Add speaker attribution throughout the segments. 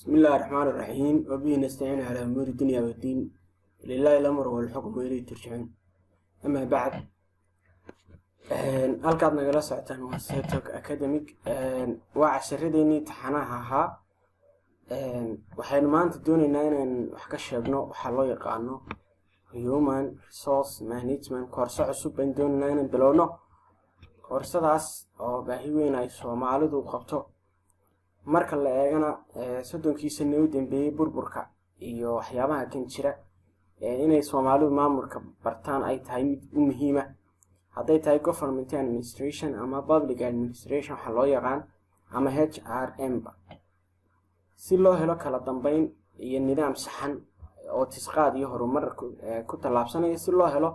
Speaker 1: بسم الله الرحمن الرحيم وبه نستعين على أمور الدنيا والدين لله الأمر والحكم وإليه ترجعون. أما بعد halkaad nagala socotaan waa Setok Academic waa casharadeenii imtixaanaha ahaa waxaynu maanta doonaynaa inaan wax ka sheegno waxa loo yaqaano Human Resource Management koorso cusub aan doonaynaa inaan bilowno koorsadaas oo baahi weyn ay Soomaalidu qabto marka la eegana soddonkii sano u dambeeyay burburka iyo waxyaabaha kan jira inay Soomaalidu maamulka bartaan ay tahay mid muhiim ah hadday tahay government administration ama public administration waxa loo yaqaan ama HRM si loo helo kala dambeyn iyo nidaam saxan oo tisqaad iyo horumar ku talaabsanaya si loo helo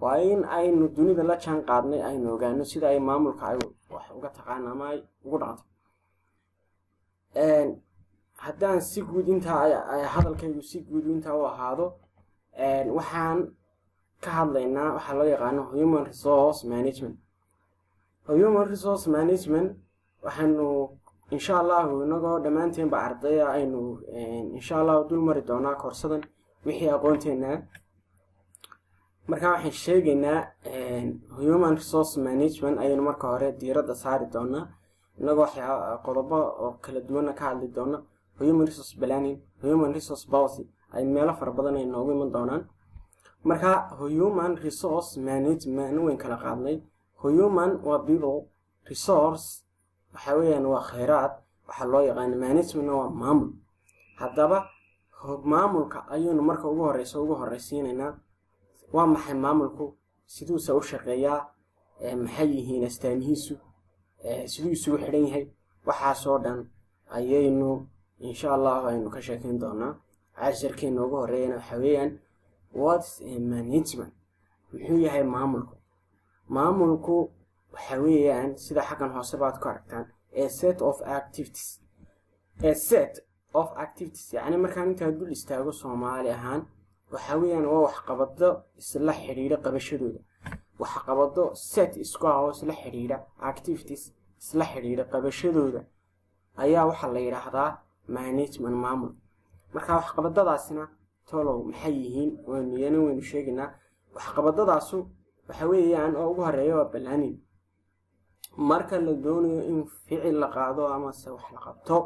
Speaker 1: waa in aynu dunida la jaan qaadnay aynu ogaano sida ay maamulka ay wax uga taqaan ama ay ugu dhaqanto haddaan si guud inta ay hadalkaygu si guud inta u ahaado waxaan ka hadlaynaa waxa loo yaqaano Human Resource Management. Human Resource Management waxaanu insha Allah inagoo dhamaanteen ba ardayda aynu insha Allah dul mari doonaa koorsadan wixii aqoonteena marka waxaan sheegaynaa Human Resource Management aynu marka hore diiradda saari doonaa inagoo qodobo oo kala duwan ka hadli doona Human Resource Planning, Human Resource Policy ay meelo fara badan ay noogu iman doonaan marka Human Resource Management weyn kala qaadnay human waa people resource waxa weeyaan waa kheyraad waxa loo yaqaan management waa maamul haddaba maamulka ayaynu marka ugu horeysiinaynaa waa maxay maamulku siduu u shaqeeyaa maxay yihiin astaamihiisu siduu isugu xidhan yahay waxa soo dhan ayaynu insha Allah aynu ka sheekeyn doonaa casharkeena ugu horeeyana waxa weeyaan what's a management wuxuu yahay maamulku waxa weeyaan sida xaqan hoose baad ku aragtaan a set of activities yani markaan inta dul istaago Soomaali ahaan waxa weeyaan waa wax qabado isla xiriira qabashadooda waxa qabado set isku ah oo isla xiriira activities isla xiriira qabashadooda ayaa waxa la yiraahdaa management maamul marka wax qabadadaasina tolo maxay yihiin waynu sheegnaa wax qabadadaasu waxa weeyaan oo ugu horeeyo waa planning marka la doonayo in ficil la qaado ama se wax la qabto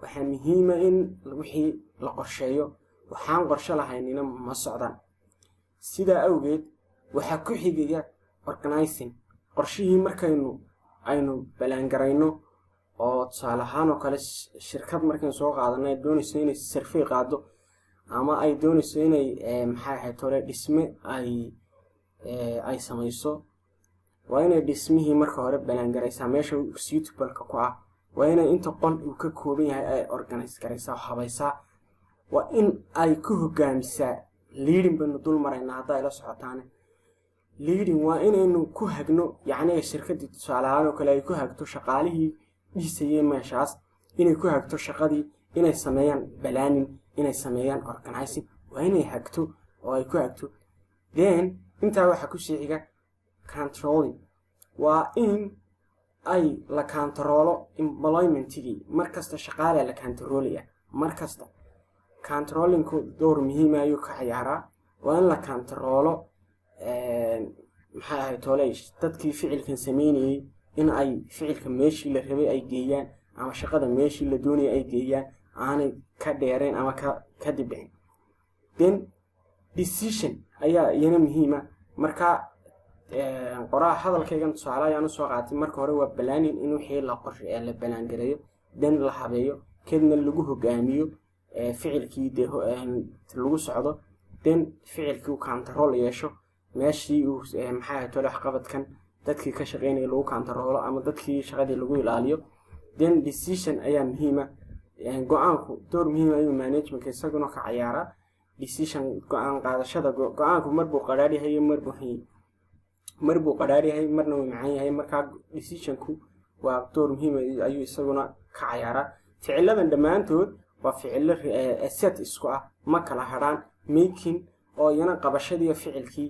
Speaker 1: waxa muhiim ah in wixii la qorsheeyo waxaan qorshe lahaynina ma socdaan sida awgeed waxa ku xigaya organizing qorshihii aynu balaan garayno oo tusaale ahaan oo kale shirkad markaan soo qaadanay doonayso inay survey qaado ama ay doonayso inay maxay ahayd tole dhisme ay samayso waa inay dhismihii marka hore balaan garaysaa meesha suitable-ka ku ah waa inay inta qol uu ka kooban yahay ay organize garaysaa habaysaa waa in ay ku hogaamisaa leading banu dul maraynaa hadda ay la socotaan leading waa inaynu ku hagno yacni shirkadii tusaale ahaan oo kale ay ku hagto shaqaalihii dhisayay meeshaas inay ku hagto shaqadii inay sameeyaan planning inay sameeyaan organizing waa inay hagto oo ay ku hagto then inta waxa ku xiga controlling waa in ay la controlo employment-igi markasta shaqaale la controlaya markasta controlling-ku door muhiim ah ayuu ka ciyaaraa waa in la controlo maxay ahayd toleesh dadkii ficilkan sameynayay in ay ficilka meeshii la rabay ay geeyaan ama shaqada meeshii la doonayay ay geeyaan aanay ka dheereen ama ka dibcin then decision ayaa iyana muhiim ah marka qoraa hadalkaygan tusaale ayaan soo qaatay marka hore waa planning in wixii la qorsheeyo la balaan gareeyo then la habeeyo kadibna lagu hogaamiyo ficilkii lagu socdo then ficilkii control yeesho meeshii uu maxay ahayd wax qabadkan dadkii ka shaqeynaya lagu controlo ama dadkii shaqadii lagu ilaaliyo then decision ayaa muhiim ah go'aanku door muhiim ah management-ka isaguna ka ciyaara decision go'aan qaadashada go'aanku marbu qaraar yahay marbu qaraar yahay marna uu macaan yahay marka decision-ku waa door muhiim ah ayuu isaguna ka ciyaara ficiladan dhamaantood waa ficilo set isku ah ma kala haraan making oo yana qabashadii ficilkii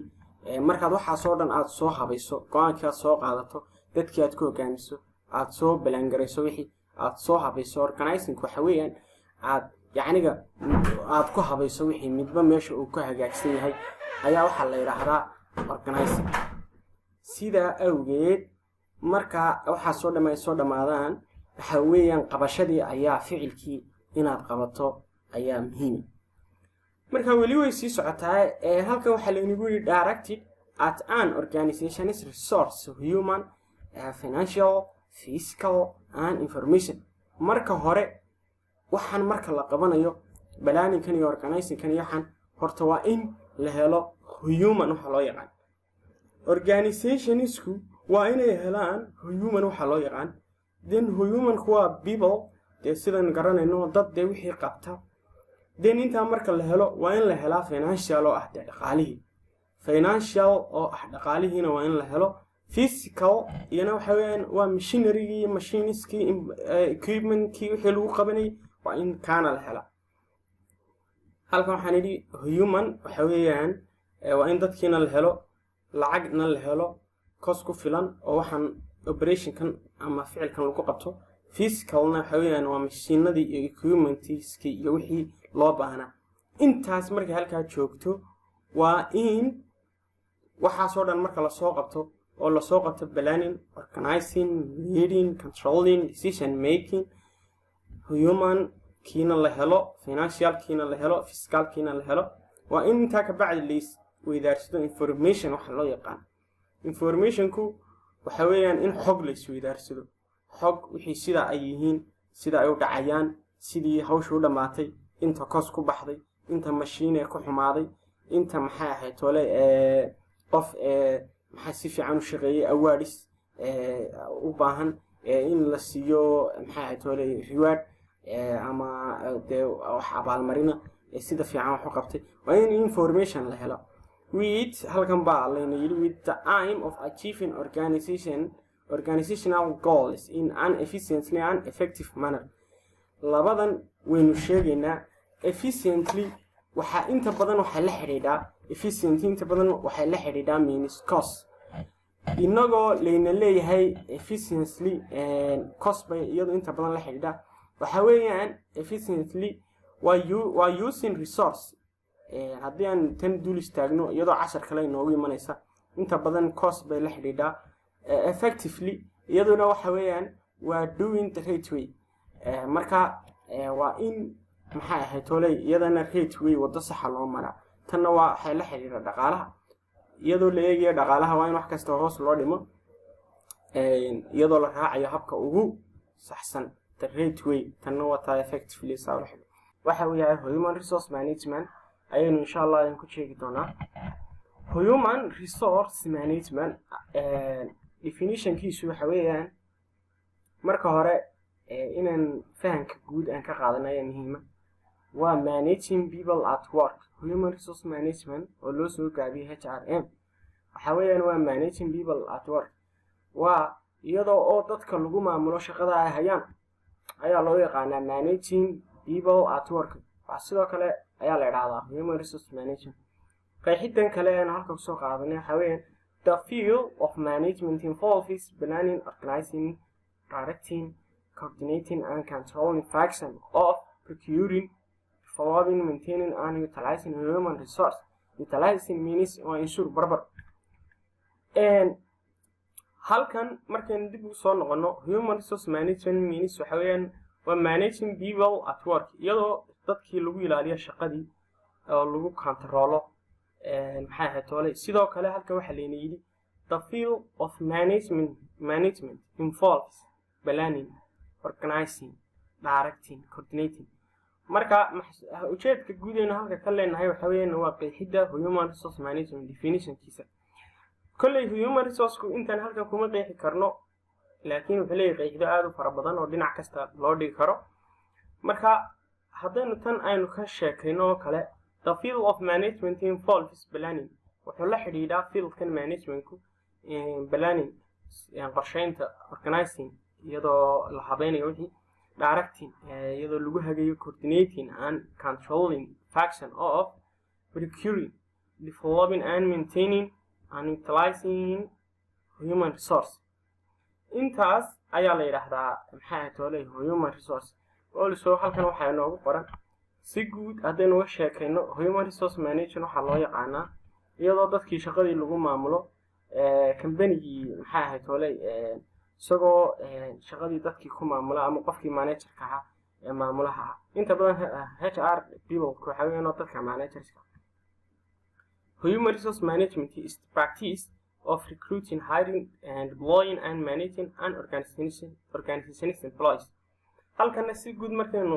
Speaker 1: markaad waxa soo dhan aad soo habayso go'aanka soo qaadato dadkii aad ku hogaamiso aad soo balaan garayso wixii aad soo habayso organizing waxa weeyaan yacniga aad ku habayso wixii midba meesha uu ku hagaagsan yahay ayaa waxaa la yidhaahdaa organizing. sidaa awgeed marka waxaa soo dhamaadaan waxa weeyaan qabashadii ayaa ficilkii inaad qabato ayaa muhiim. marka weli way sii socotaa halkan waxaa laynagu yidhi directed at an organization's resource human, financial, physical and information. marka hore waxaan marka la qabanayo planning-kan iyo organizing-kan iyo waxaan horta waa in la helo human waxa loo yaqaan. organizationisku waa inay helaan human waxa loo yaqaan. then humanku waa people dee sidaan garanayno dad dee wixii qabta. then intaa marka la helo waa in la helaa financial oo ah dhaqaalihii. financial oo ah dhaqaalihiina waa in la helo. physical iyana waxa weeyaan waa machinery iyo machiniskii equipmentkii wixii lagu qabanayay waa in kaana la helaa. halkan waxaan idhi human waxa weeyaan waa in dadkiina la helo, lacagna la helo, cost ku filan oo waxaan operationkan ama ficilkan lagu qabto. physicalna waxa weeyaan waa mashiinadii iyo equipmentskii iyo wixii loo baahnaa. intaas markay halkaa joogto waa in waxaasoo dhan marka lasoo qabto oo lasoo qabto planning, organizing, leading, controlling, decision making, human kiina la helo, financial kiina la helo, physical kiina la helo. waa in intaa ka bacdi lays weydaarsado information waxa loo yaqaan. informationku waxa weeyaan in xog lays weydaarsado. xog wixii sida ay yihiin, sida ay u dhacayaan, sidii hawshu u dhamaatay, inta cost ku baxday, inta machine ku xumaaday, inta maxay ahayd tole qof maxay si fiican u shaqeeyay awaadis u baahan in la siiyo maxay ahayd tole reward ama dee wax abaalmarina sida fiican wax u qabtay. waa in information la helo. with halkan baa layna yidhi with the aim of achieving organizational goals in an efficiently and effective manner. labadan waynu sheegaynaa. efficiently waxaa inta badan waxay la xidhiidhaa inta badan waxay la xidhiidhaa means cost. inagoo layna leeyahay efficiently cost bay iyadu inta badan la xidhiidhaa. waxa weeyaan efficiently waa using resource. haddii aan tan dul istaagno iyadoo cashar kale inoogu imanaysa inta badan cost bay la xidhiidhaa. effectively iyaduna waxa weeyaan waa doing the right way. marka waa in maxay ahayd tolay iyadana right way wada saxa loo maraa. tanna waa waxay la xiriira dhaqaalaha. iyadoo la eegayo dhaqaalaha waa in wax kasta hoos loo dhimo iyadoo la raacayo habka ugu saxsan the right way. tanna waa taa effectively saa la xidhiidha. waxa uu yahay human resource management ayaynu insha Allah ku sheegi doonaa. human resource management definition-kiisu waxa weeyaan marka hore inaan fahanka guud aan ka qaadanayo muhiima. waa managing people at work. human resource management oo loo soo gaabiyay HRM waxa weeyaan waa managing people at work. waa iyadoo oo dadka lagu maamulo shaqada ay hayaan ayaa loo yaqaanaa managing people at work. waa sidoo kale ayaa la yiraahdaa human resource management. qeexidan kale aan halka ku soo qaadanay waxa weeyaan the field of management involves planning, organizing, directing, coordinating and controlling function of procuring, developing, maintaining and utilizing human resource. utilizing means waa ensure barbar. halkan markaan dib u soo noqono human resource management means waxa weeyaan waa managing people at work iyadoo dadkii lagu ilaaliyo shaqadii oo lagu controlo maxay ahayd tole. sidoo kale halka waxa layna yidhi the field of management involves planning, organizing, directing, coordinating. marka ujeedka guudeena halka ka leenahay waxa weeyaan waa qeexida human resource management definition-kiisa. kolley human resource-ku intaan halkan kuma qeexi karno laakiin wuxuu leeyahay qeexido aad u fara badan oo dhinac kasta loo dhigi karo. marka haddaynu tan aynu ka sheekayno oo kale the field of management involves planning wuxuu la xidhiidhaa fieldkan managementku planning qorsheynta, organizing iyadoo la habeynayo wixii, directing iyadoo lagu hagayo, coordinating and controlling function of procuring, developing and maintaining and utilizing human resource. intaas ayaa la yiraahdaa maxay tolay human resource. also halkan waxaa inoogu qoran si guud haddaynu uga sheekayno human resource management waxaa loo yaqaanaa iyadoo dadkii shaqadii lagu maamulo kambanigii maxay ahayd hole isagoo shaqadii dadkii ku maamula ama qofkii managerka ahaa ee maamulaha ah inta badan HR people waxaa weeyaan dadka managerska. Human resource management is the practice of recruiting, hiring and employing and managing an organization's employees. halkan si guud markaynu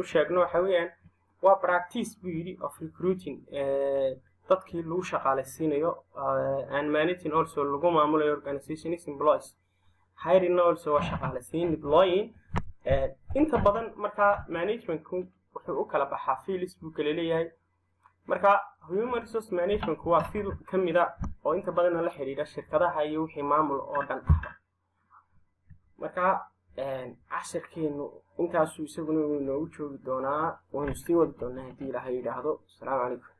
Speaker 1: u sheegno waxa weeyaan waa practice buu yidhi of recruiting dadkii lagu shaqaalaysiinayo and managing also lagu maamulayo organization's employees, hiring also waa shaqaalaysiin, employing inta badan markaa managementku wuxuu u kala baxaa fields buu kala leeyahay. marka human resource management waa field kamida oo inta badan la xiriira shirkadaha iyo wixii maamul oo dhan ah. marka casharkeenu intaasuu isaguna inoogu joogi doonaa waanu sii wadi doonaa haddii ilaahay yidhaahdo. Asalaamu calaykum.